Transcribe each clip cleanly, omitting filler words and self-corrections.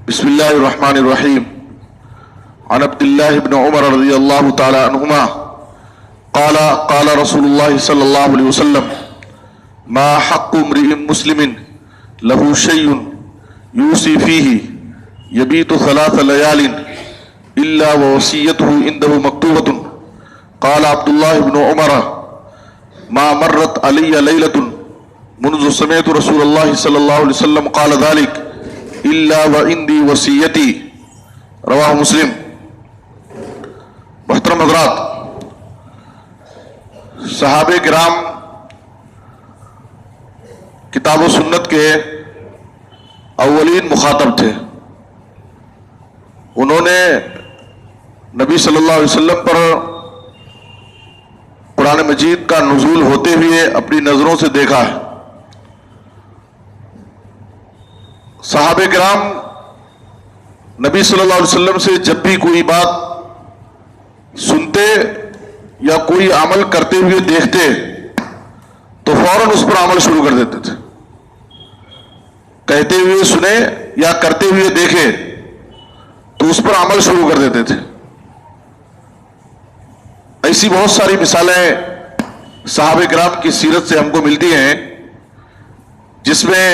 بسم الله الرحمن الرحيم. عن عبد الله بن عمر رضي الله تعالى عنهما قال قال رسول الله صلى الله عليه وسلم: ما حق امرئ مسلم له شيء يوصي فيه يبيت 3 ليال إلا ووصيته عنده مكتوبة. قال عبد الله بن عمر: ما مرت علي ليلة منذ سمعت رسول الله صلى الله عليه وسلم قال ذلك إلا وعندي وصيتي. رواہ مسلم. محترم حضرات، صحابہ کرام کتاب و سنت کے اولین مخاطب تھے. انہوں نے نبی صلی اللہ علیہ وسلم پر قرآن مجید کا نزول ہوتے ہوئے اپنی نظروں سے دیکھا ہے. صحابہ کرام نبی صلی اللہ علیہ وسلم سے جب بھی کوئی بات سنتے یا کوئی عمل کرتے ہوئے دیکھتے تو فوراً اس پر عمل شروع کر دیتے تھے. کہتے ہوئے سنے یا کرتے ہوئے دیکھے تو اس پر عمل شروع کر دیتے تھے. ایسی بہت ساری مثالیں صحابہ کرام کی سیرت سے ہم کو ملتی ہیں جس میں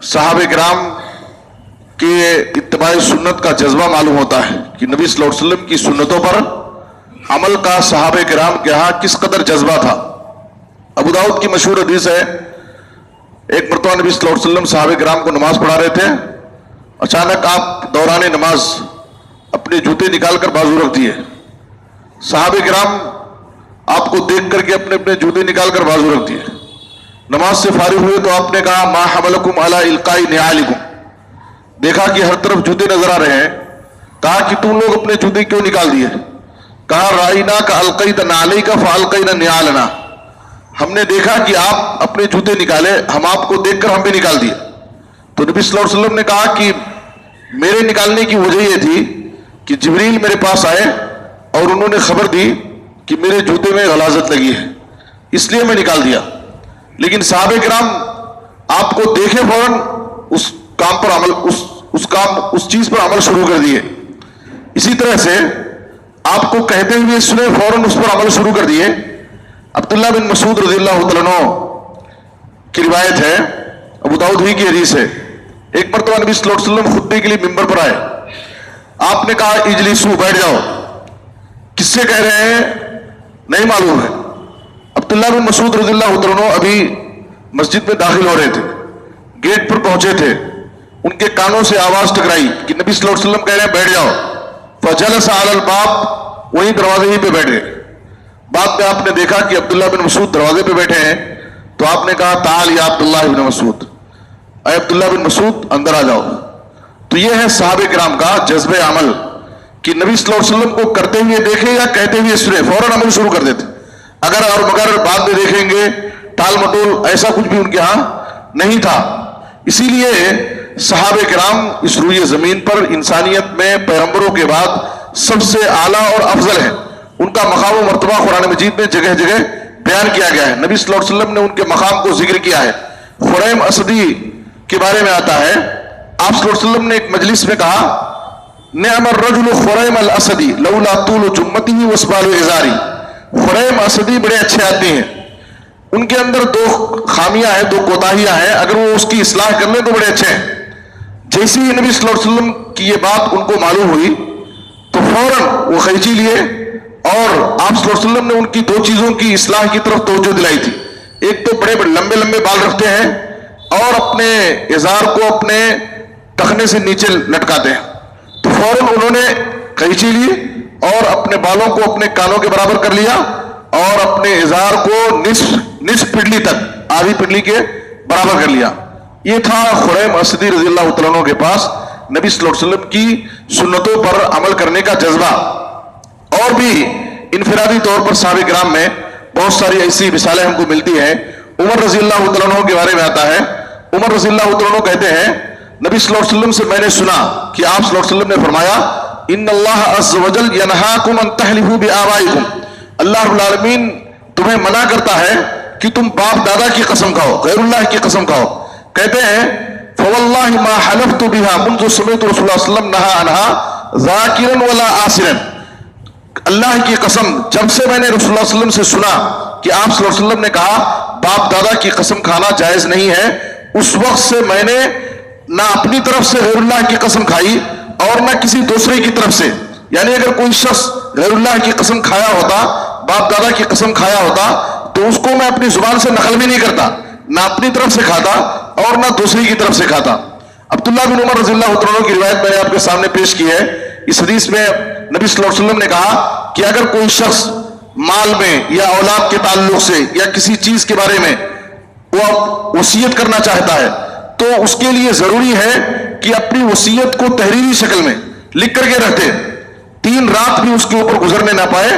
صحابہ کرام کے اتباع سنت کا جذبہ معلوم ہوتا ہے کہ نبی صلی اللہ علیہ وسلم کی سنتوں پر عمل کا صحابہ کرام کے ہاں کس قدر جذبہ تھا. ابو داؤد کی مشہور حدیث ہے، ایک مرتبہ نبی صلی اللہ علیہ وسلم صحابہ کرام کو نماز پڑھا رہے تھے. اچانک آپ دوران نماز اپنے جوتے نکال کر بازو رکھ دیے. صحابہ کرام آپ کو دیکھ کر کے اپنے اپنے جوتے نکال کر بازو رکھ دیے. نماز سے فارغ ہوئے تو آپ نے کہا: ما حملکم علی القاء نعالکم. دیکھا کہ ہر طرف جوتے نظر آ رہے ہیں. کہا کہ تم لوگ اپنے جوتے کیوں نکال دیے؟ کہا: رائیناک القیت نعلیک فالقینا نعالنا. ہم نے دیکھا کہ آپ اپنے جوتے نکالے، ہم آپ کو دیکھ کر ہم بھی نکال دیے. تو نبی صلی اللہ علیہ وسلم نے کہا کہ میرے نکالنے کی وجہ یہ تھی کہ جبریل میرے پاس آئے اور انہوں نے خبر دی کہ میرے جوتے میں غلاظت لگی ہے، اس لیے میں نکال دیا. لیکن صحابہ کرام آپ کو دیکھے فوراً اس کام پر عمل اس چیز پر عمل شروع کر دیے. اسی طرح سے آپ کو کہتے ہوئے سنے فوراً اس پر عمل شروع کر دیے. عبداللہ بن مسعود رضی اللہ تعالیٰ عنہ کی روایت ہے، ابو داؤد ہی کی حدیث ہے. ایک مرتبہ نبی صلی اللہ علیہ وسلم خطبے کے لیے ممبر پر آئے. آپ نے کہا: اجلسو، بیٹھ جاؤ. کس سے کہہ رہے ہیں نہیں معلوم ہے. عبداللہ بن مسعود رضی اللہ عنہ ابھی مسجد میں داخل ہو رہے تھے. گیٹ پر پہنچے تھے، ان کے کانوں سے آواز ٹکرائی کہ نبی صلی اللہ علیہ وسلم کہہ رہے ہیں بیٹھ جاؤ. فجلس علی الباب، وہیں دروازے ہی پہ بیٹھ گئے. بعد میں آپ نے دیکھا کہ عبداللہ بن مسعود دروازے پہ بیٹھے ہیں تو آپ نے کہا: تعال یا عبداللہ بن مسعود، اے عبداللہ بن مسعود اندر آ جاؤ. تو یہ ہے صحابہ کرام کا جذب عمل کہ نبی صلی اللہ علیہ وسلم کو کرتے ہوئے دیکھے یا کہتے ہوئے سنے فوراً عمل شروع کر دیتے. اگر اور مگر بعد میں دیکھیں گے ٹال مٹول، ایسا کچھ بھی ان کے ہاں نہیں تھا. اسی لیے صحابہ کرام اس روئے زمین پر انسانیت میں پیغمبروں کے بعد سب سے اعلیٰ اور افضل ہے. ان کا مقام و مرتبہ قرآن مجید میں جگہ جگہ بیان کیا گیا ہے. نبی صلی اللہ علیہ وسلم نے ان کے مقام کو ذکر کیا ہے. خریم اسدی کے بارے میں آتا ہے، آپ صلی اللہ علیہ وسلم نے ایک مجلس میں کہا: نعم الرجل خریم الاسدی لولا طول جمته واسبال ازاری. خریم اسدی بڑے اچھے آدمی ہیں، ان کے اندر 2 خامیاں ہیں، 2 کوتاہیاں ہیں، اگر وہ اس کی اصلاح کر لیں تو بڑے اچھے ہیں. جیسے ہی نبی صلی اللہ علیہ وسلم کی یہ بات ان کو معلوم ہوئی تو فوراً وہ قینچی لیے اور آپ صلی اللہ علیہ وسلم نے ان کی 2 چیزوں کی اصلاح کی طرف توجہ دلائی تھی. ایک تو بڑے بڑے لمبے لمبے بال رکھتے ہیں اور اپنے ازار کو اپنے ٹخنے سے نیچے لٹکاتے ہیں. تو فوراً انہوں نے قینچی لی اور اپنے بالوں کو اپنے کانوں کے برابر کر لیا اور اپنے ازار کو نصف پنڈلی تک، آدھی پنڈلی کے برابر کر لیا. یہ تھا خریم اسدی رضی اللہ تعالیٰ عنہ کے پاس نبی صلی اللہ علیہ وسلم کی سنتوں پر عمل کرنے کا جذبہ. اور بھی انفرادی طور پر صحابہ کرام میں بہت ساری ایسی مثالیں ہم کو ملتی ہیں. عمر رضی اللہ تعالیٰ عنہ کے بارے میں آتا ہے، عمر رضی اللہ تعالیٰ عنہ کہتے ہیں نبی صلی اللہ علیہ وسلم سے میں نے سنا کہ آپ صلی اللہ علیہ وسلم نے فرمایا: ان اللہ عز وجل ینہاکم ان تحلفوا بآبائکم. اللہ رب العالمین تمہیں منع کرتا ہے کہ تم باپ دادا کی قسم کھاؤ، غیر اللہ کی قسم کھاؤ. کہتے ہیں فواللہ ما حلفت بها منذ سمعت رسول اللہ صلی اللہ علیہ وسلم نہا عنہا ذاکرا ولا آسرا. اللہ کی قسم جب سے میں نے رسول اللہ صلی اللہ علیہ وسلم سے سنا کہ آپ صلی اللہ علیہ وسلم نے کہا باپ دادا کی قسم کھانا جائز نہیں ہے، اس وقت سے میں نے نہ اپنی طرف سے غیر اللہ کی قسم کھائی اور نہ کسی دوسرے کی طرف سے. یعنی اگر کوئی شخص غیر اللہ کی قسم کھایا ہوتا، باپ دادا کی قسم کھایا ہوتا، تو اس کو میں اپنی زبان سے نقل بھی نہیں کرتا، نہ اپنی طرف سے کھاتا اور نہ دوسری کی طرف سے کھاتا. عبداللہ بن عمر رضی اللہ عنہ کی روایت میں نے آپ کے سامنے پیش کی ہے. اس حدیث میں نبی صلی اللہ علیہ وسلم نے کہا کہ اگر کوئی شخص مال میں یا اولاد کے تعلق سے یا کسی چیز کے بارے میں وہ وصیت کرنا چاہتا ہے تو اس کے لیے ضروری ہے کہ اپنی وصیت کو تحریری شکل میں لکھ کر کے رکھے. 3 رات بھی اس کے اوپر گزرنے نہ پائے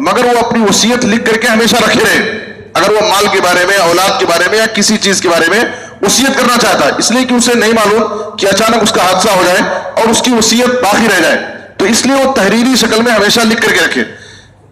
مگر وہ اپنی وصیت لکھ کر کے ہمیشہ رکھے رہے. اگر وہ مال کے بارے میں، اولاد کے بارے میں یا کسی چیز کے بارے میں وصیت کرنا چاہتا ہے، اس لیے کہ اسے نہیں معلوم کہ اچانک اس کا حادثہ ہو جائے اور اس کی وصیت باقی رہ جائے، تو اس لیے وہ تحریری شکل میں ہمیشہ لکھ کر کے رکھے.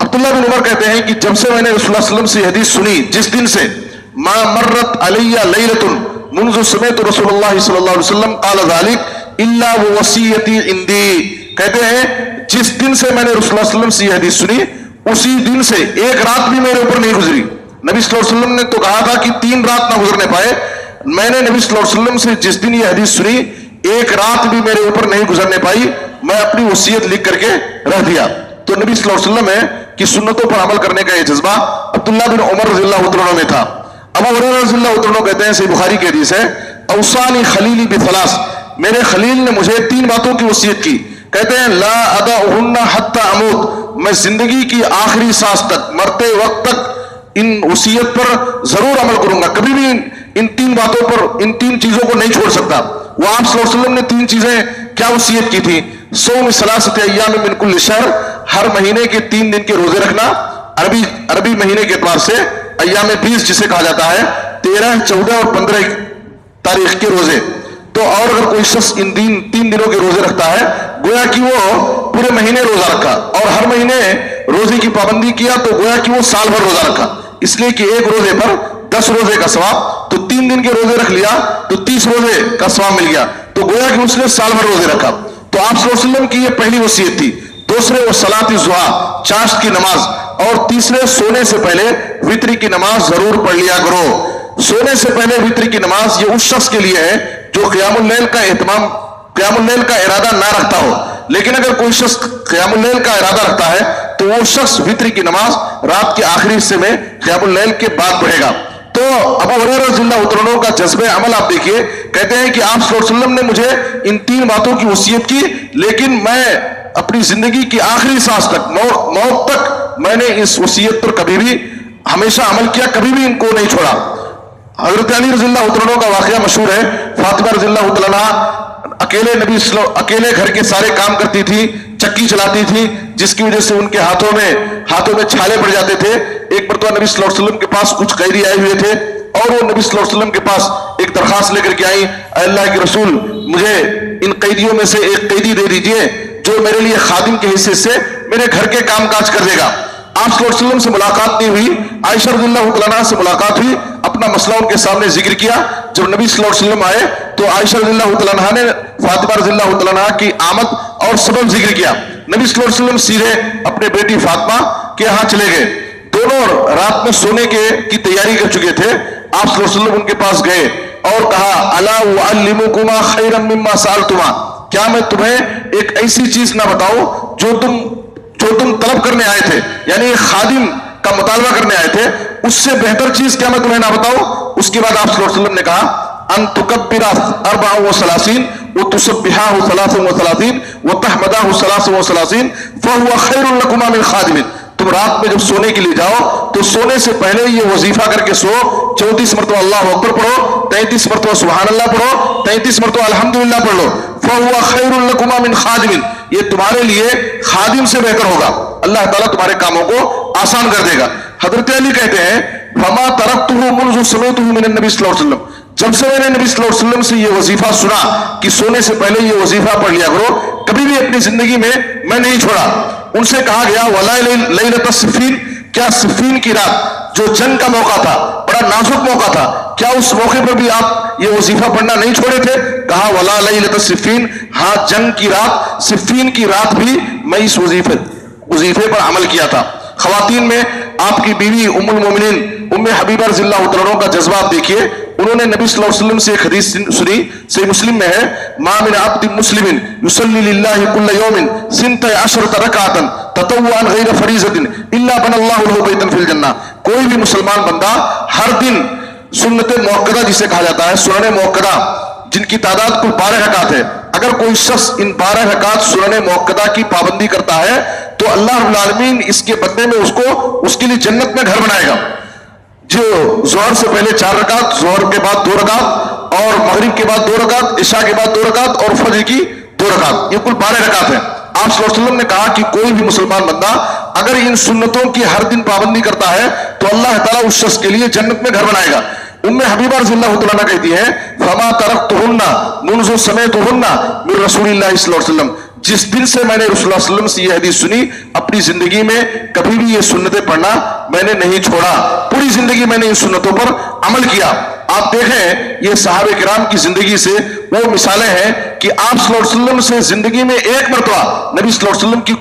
عبداللہ بن عمر کہتے ہیں کہ جب سے میں نے رسول اللہ صلی اللہ علیہ وسلم سے حدیث سنی، جس دن سے ما مرت علی لیلۃ منذ سمعت رسول اللہ صلی اللہ علیہ وسلم قال ذلك الا وصیتی عندي، کہتے ہیں جس دن سے میں نے رسول اللہ صلی اللہ علیہ وسلم سے یہ حدیث سنی اسی دن سے ایک رات بھی میرے اوپر نہیں گزری. نبی صلی اللہ علیہ وسلم نے تو کہا تھا کہ 3 رات نہ گزرنے پائے، میں نے نبی صلی اللہ علیہ وسلم سے جس دن یہ حدیث سنی ایک رات بھی میرے اوپر نہیں گزرنے پائی، میں اپنی وصیت لکھ کر کے رکھ دیا. تو نبی صلی اللہ علیہ وسلم کی سنتوں پر عمل کرنے کا یہ جذبہ عبداللہ بن عمر رضی اللہ عنہ میں تھا. ابو ہریرہ رضی اللہ عنہ کہتے ہیں، صحیح بخاری کی حدیث ہے، اوصانی خلیلی بثلاث، میرے خلیل نے مجھے 3 باتوں کی وصیت کی. کہتے ہیں لا ادعہن حتی اموت، میں زندگی کی آخری سانس تک، مرتے وقت تک ان وصیت پر ضرور عمل کروں گا، کبھی بھی ان 3 باتوں پر، ان 3 چیزوں کو نہیں چھوڑ سکتا. وہ آپ صلی اللہ علیہ وسلم نے 3 چیزیں کیا وصیت کی تھی؟ صوم ثلاثۃ ایام من کل شہر، ہر مہینے کے 3 دن کے روزے رکھنا. عربی مہینے کے اعتبار سے ایام 20 جسے کہا جاتا ہے، 13، 14 اور 15 تاریخ کے روزے. تو اور اگر کوئی شخص ان 3 دنوں کے روزے رکھتا ہے گویا کہ وہ پورے مہینے روزہ رکھا، اور ہر مہینے روزے کی پابندی کیا تو گویا کہ وہ سال بھر روزہ رکھا. اس لیے کہ ایک روزے پر 10 روزے کا ثواب، تو 3 دن کے روزے رکھ لیا تو 30 روزے کا ثواب مل گیا، تو گویا کہ اس نے سال بھر روزے رکھا. تو آپ صلی اللہ علیہ وسلم کی یہ پہلی وصیت تھی. دوسرے وہ صلاۃ الضحیٰ، چاشت کی نماز، اور تیسرے سونے سے پہلے وتر کی نماز ضرور پڑھ لیا کرو. سونے سے پہلے وتر کی نماز یہ اس شخص کے لیے ہے جو قیام اللیل کا ارادہ نہ رکھتا ہو. لیکن اگر کوئی شخص قیام اللیل کا ارادہ رکھتا ہے تو وہ شخص وتر کی نماز رات کے آخری حصے میں قیام اللیل کے بعد پڑھے گا. تو ابو ہریرہ رضی اللہ عنہ کا جذبہ عمل آپ دیکھیے، کہتے ہیں کہ آپ صلی اللہ علیہ وسلم نے مجھے ان 3 باتوں کی وصیت کی، لیکن میں اپنی زندگی کی آخری سانس تک، موت تک میں نے اس وصیت پر کبھی بھی ہمیشہ عمل کیا، کبھی بھی ان کو نہیں چھوڑا. حضرت علی رضی اللہ عنہ کا واقعہ مشہور ہے. فاطمہ رضی اللہ عنہ اکیلے گھر کے سارے کام کرتی تھی، چکی چلاتی تھی، جس کی وجہ سے ان کے ہاتھوں میں چھالے پڑ جاتے تھے. ایک مرتبہ نبی صلی اللہ علیہ وسلم کے پاس کچھ قیدی آئے ہوئے تھے اور وہ نبی صلی اللہ علیہ وسلم کے پاس ایک درخواست لے کر کے آئی، اے اللہ کے رسول مجھے ان قیدیوں میں سے ایک قیدی دے دیجئے جو میرے لیے خادم کے حصے سے میرے گھر کے کام کاج کر دے گا. آپ صلی اللہ علیہ وسلم سے ملاقات نہیں ہوئی، عائشہ رضی اللہ عنہا سے ملاقات ہوئی، اپنا مسئلہ ان کے سامنے ذکر کیا. جب نبی صلی اللہ علیہ وسلم آئے تو عائشہ رضی اللہ عنہا نے فاطمہ رضی اللہ عنہا کی آمد اور سبب ذکر کیا. نبی صلی اللہ علیہ وسلم سیدھے اپنے بیٹی فاطمہ کے ہاں چلے گئے. دونوں رات میں سونے کی تیاری کر چکے تھے. آپ صلی اللہ علیہ وسلم ان کے پاس گئے اور کہا الا اعلمکما خیرا مما سالتما، کیا میں تمہیں ایک ایسی چیز نہ بتاؤں جو تم طلب کرنے آئے تھے، یعنی خادم کا مطالبہ کرنے آئے تھے، اس سے بہتر چیز کیا میں تمہیں نہ بتاؤں؟ اس کے بعد آپ صلی اللہ علیہ وسلم نے کہا ان تکبر 34 وتسبحه 33 وتحمده 33 فهو خیر لکما من خادم. تم رات میں جب سونے کے لیے جاؤ تو سونے سے پہلے یہ وظیفہ کر کے سو، 34 مرتبہ اللہ اکبر پڑھو، 33 مرتبہ سبحان اللہ پڑھو، 33 مرتبہ الحمدللہ پڑھ لو. فهو خیر لکما من خادم، یہ تمہارے لیے خادم سے بہتر ہوگا، اللہ تعالیٰ تمہارے کاموں کو آسان کر دے گا. حضرت علی کہتے ہیں فما ترکتہ منذ سمعتہ من النبی صلی اللہ علیہ وسلم، جب سے میں نے نبی صلی اللہ علیہ وسلم سے یہ وظیفہ سنا کہ سونے سے پہلے یہ وظیفہ پڑھ لیا کرو، کبھی بھی اپنی زندگی میں نہیں چھوڑا. ان سے کہا گیا ولا لیلۃ الصفین، کیا صفین کی رات جو جنگ کا موقع تھا، بڑا نازک موقع تھا، کیا اس موقع پر بھی آپ یہ وظیفہ پڑھنا نہیں چھوڑے تھے؟ کہا ولا لیلۃ صفین، ہاں جنگ کی رات، صفین کی رات بھی میں اس وظیفے پر عمل کیا تھا۔ خواتین میں آپ کی بیوی ام المومنین ام حبیبہ رضی اللہ تعالیٰ عنہ کا جذبات دیکھیے، انہوں نے نبی صلی اللہ علیہ وسلم سے ایک حدیث سنی، صحیح مسلم میں ہے، ما من عبد مسلم یصلی للہ کل یوم 12 رکعۃ تطوعا غیر فریضۃ الا بنى اللہ له بیتا فی الجنہ، کوئی بھی مسلمان بندہ ہر دن سنت موقدہ جسے کہا جاتا ہے، سنن موقدہ جن کی تعداد کل 12 رکعات ہے، اگر کوئی شخص ان 12 رکعات سنن موقدہ کی پابندی کرتا ہے تو اللہ رب العالمین اس کے بدلے میں اس کے لیے جنت میں گھر بنائے گا۔ جو ظہر سے پہلے 4 رکعت، ظہر کے بعد 2 رکعت، اور مغرب کے بعد 2 رکعت، عشاء کے بعد 2 رکعت، اور فجر کی 2 رکعت، یہ کل 12 رکعت ہیں۔ آپ صلی اللہ علیہ وسلم نے کہا کہ کوئی بھی مسلمان بندہ اگر ان سنتوں کی ہر دن پابندی کرتا ہے تو اللہ تعالیٰ اس شخص کے لیے جنت میں گھر بنائے گا۔ ام حبیبہ رضی اللہ تعالیٰ عنہ کہتی ہیں فما ترکتہن منذ سمعتہن من رسول اللہ صلی اللہ علیہ وسلم، جس دن سے میں نے رسول اللہ صلی اللہ علیہ وسلم سے یہ حدیث سنی، اپنی زندگی میں کبھی بھی یہ سنتیں پڑھنا میں نے نہیں چھوڑا، پوری زندگی میں نے ان سنتوں پر عمل کیا۔ آپ دیکھیں یہ صحابہ کرام کی زندگی سے وہ مثالیں ہیں کہ آپ صلی اللہ علیہ وسلم سے زندگی میں ایک مرتبہ نبی صلی اللہ علیہ وسلم کی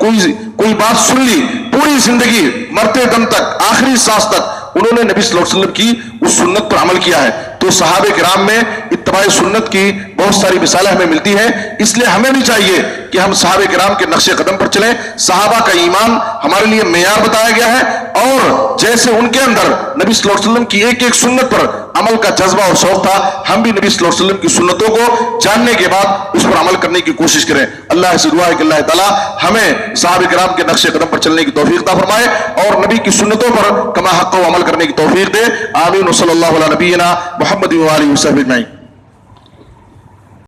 کوئی بات سن لی، پوری زندگی مرتے دم تک، آخری سانس تک انہوں نے نبی صلی اللہ علیہ وسلم کی اس سنت پر عمل کیا ہے۔ تو صحابہ کرام میں اتباع سنت کی بہت ساری مثالیں ہمیں ملتی ہیں، اس لیے ہمیں بھی چاہیے کہ ہم صحابہ کرام کے نقش قدم پر چلیں۔ صحابہ کا ایمان ہمارے لیے معیار بتایا گیا ہے، اور جیسے ان کے اندر نبی صلی اللہ علیہ وسلم کی ایک ایک سنت پر عمل کا جذبہ اور شوق تھا، ہم بھی نبی صلی اللہ علیہ وسلم کی سنتوں کو جاننے کے بعد اس پر عمل کرنے کی کوشش کریں۔ اللہ سے دعا ہے کہ اللہ تعالیٰ ہمیں صحابہ کرام کے نقش قدم پر چلنے کی توفیق عطا فرمائے اور نبی کی سنتوں پر کما حق و عمل کرنے کی توفیق دے۔ آمین۔ صلی اللہ علیہ نبینا محمد و آلہ وصحبہ اجمعین۔